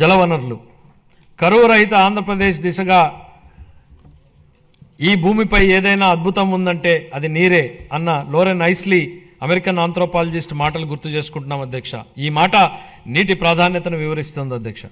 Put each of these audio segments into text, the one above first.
జలవనరులు కరువు రహిత ఆంధ్రప్రదేశ్ దిశగా ఈ భూమిపై ఏదైనా అద్భుతం ఉందంటే అది నీరే అన్న లోరెన్ ఐస్లీ అమెరికన్ ఆంథ్రోపాలజిస్ట్ మాటలు గుర్తు చేసుకుంటున్నాం అధ్యక్ష. ఈ మాట నీటి ప్రాధాన్యతను వివరిస్తుంది అధ్యక్ష.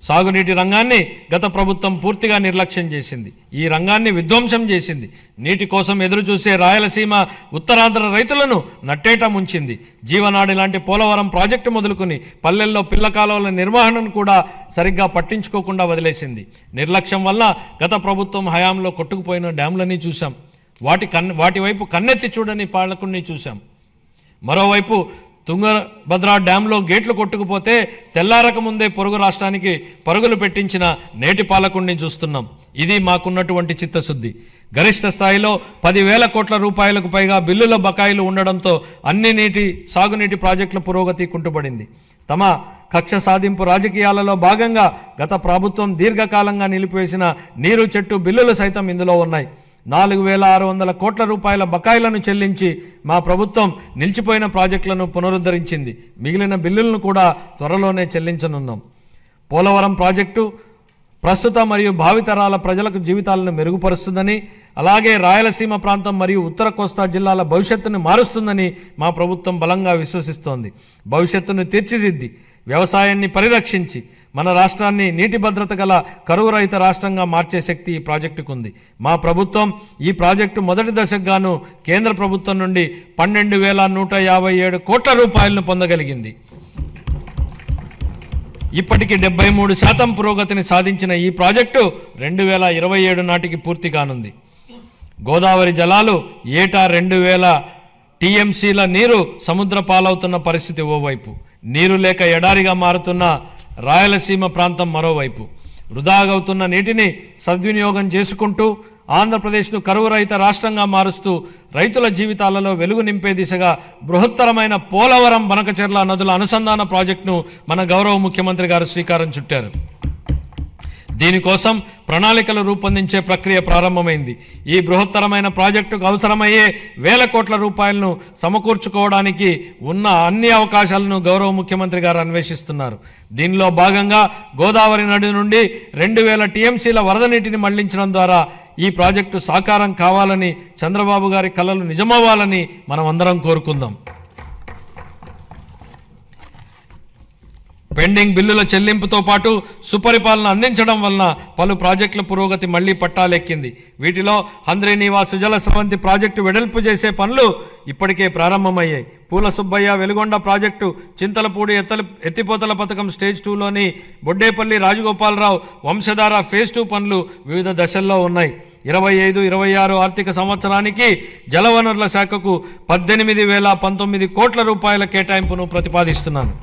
సాగునీటి రంగాన్ని గత ప్రభుత్వం పూర్తిగా నిర్లక్ష్యం చేసింది. ఈ రంగాన్ని విధ్వంసం చేసింది. నీటి కోసం ఎదురు చూసే రాయలసీమ ఉత్తరాంధ్ర రైతులను నట్టేట ముంచింది. జీవనాడి లాంటి పోలవరం ప్రాజెక్టు మొదలుకొని పల్లెల్లో పిల్ల కాలువల నిర్వహణను కూడా సరిగ్గా పట్టించుకోకుండా వదిలేసింది. నిర్లక్ష్యం వల్ల గత ప్రభుత్వం హయాంలో కొట్టుకుపోయిన డ్యాములని చూసాం. వాటి వైపు కన్నెత్తి చూడని పాలకుల్ని చూసాం. మరోవైపు తుంగభద్ర డ్యాంలో గేట్లు కొట్టుకుపోతే తెల్లారక ముందే పొరుగు రాష్ట్రానికి పరుగులు పెట్టించిన నేటి పాలకుడిని చూస్తున్నాం. ఇది మాకున్నటువంటి చిత్తశుద్ధి. గరిష్ట స్థాయిలో 10,000 కోట్ల రూపాయలకు పైగా బిల్లుల బకాయిలు ఉండడంతో అన్ని సాగునీటి ప్రాజెక్టుల పురోగతి కుంటుపడింది. తమ కక్ష సాధింపు రాజకీయాలలో భాగంగా గత ప్రభుత్వం దీర్ఘకాలంగా నిలిపివేసిన నీరు చెట్టు బిల్లులు సైతం ఇందులో ఉన్నాయి. 4,600 కోట్ల రూపాయల బకాయిలను చెల్లించి మా ప్రభుత్వం నిలిచిపోయిన ప్రాజెక్టులను పునరుద్ధరించింది. మిగిలిన బిల్లులను కూడా త్వరలోనే చెల్లించనున్నాం. పోలవరం ప్రాజెక్టు ప్రస్తుత మరియు భావితరాల ప్రజలకు జీవితాలను మెరుగుపరుస్తుందని, అలాగే రాయలసీమ ప్రాంతం మరియు ఉత్తర కోస్తా జిల్లాల భవిష్యత్తును మారుస్తుందని మా ప్రభుత్వం బలంగా విశ్వసిస్తోంది. భవిష్యత్తును తీర్చిదిద్ది వ్యవసాయాన్ని పరిరక్షించి మన రాష్ట్రాన్ని నీటి భద్రత గల కరువు రహిత రాష్ట్రంగా మార్చే శక్తి ఈ ప్రాజెక్టుకు ఉంది. మా ప్రభుత్వం ఈ ప్రాజెక్టు మొదటి దశకు గాను కేంద్ర ప్రభుత్వం నుండి 12,157 కోట్ల రూపాయలను పొందగలిగింది. ఇప్పటికి 73% పురోగతిని సాధించిన ఈ ప్రాజెక్టు 2027 నాటికి పూర్తి కానుంది. గోదావరి జలాలు ఏటా 2,000 టీఎంసీల నీరు సముద్ర పాలవుతున్న పరిస్థితి ఓవైపు, నీరు లేక ఎడారిగా మారుతున్న రాయలసీమ ప్రాంతం మరోవైపు. వృధాగవుతున్న నీటిని సద్వినియోగం చేసుకుంటూ ఆంధ్రప్రదేశ్ను కరువు రహిత రాష్ట్రంగా మారుస్తూ రైతుల జీవితాలలో వెలుగు నింపే దిశగా బృహత్తరమైన పోలవరం బనకచెర్ల నదుల అనుసంధాన ప్రాజెక్టును మన గౌరవ ముఖ్యమంత్రి గారు శ్రీకారం చుట్టారు. దీనికోసం ప్రణాళికలు రూపొందించే ప్రక్రియ ప్రారంభమైంది. ఈ బృహత్తరమైన ప్రాజెక్టుకు అవసరమయ్యే 1,000 కోట్ల రూపాయలను సమకూర్చుకోవడానికి ఉన్న అన్ని అవకాశాలను గౌరవ ముఖ్యమంత్రి గారు అన్వేషిస్తున్నారు. దీనిలో భాగంగా గోదావరి నది నుండి 2,000 టీఎంసీల వరద నీటిని మళ్లించడం ద్వారా ఈ ప్రాజెక్టు సాకారం కావాలని, చంద్రబాబు గారి కలలు నిజమవ్వాలని మనం అందరం కోరుకుందాం. పెండింగ్ బిల్లుల చెల్లింపుతో పాటు సుపరిపాలన అందించడం వలన పలు ప్రాజెక్టుల పురోగతి మళ్లీ పట్టాలెక్కింది. వీటిలో హంద్రీనీవా సుజల స్రవంతి ప్రాజెక్టు వెడల్పు చేసే పనులు ఇప్పటికే ప్రారంభమయ్యాయి. పూల సుబ్బయ్య వెలుగొండ ప్రాజెక్టు, చింతలపూడి ఎత్తిపోతల పథకం స్టేజ్ 2లోని బొడ్డేపల్లి రాజగోపాలరావు వంశధార ఫేజ్ 2 పనులు వివిధ దశల్లో ఉన్నాయి. 25-26 ఆర్థిక సంవత్సరానికి జలవనరుల శాఖకు 18,019 కోట్ల రూపాయల కేటాయింపును ప్రతిపాదిస్తున్నాను.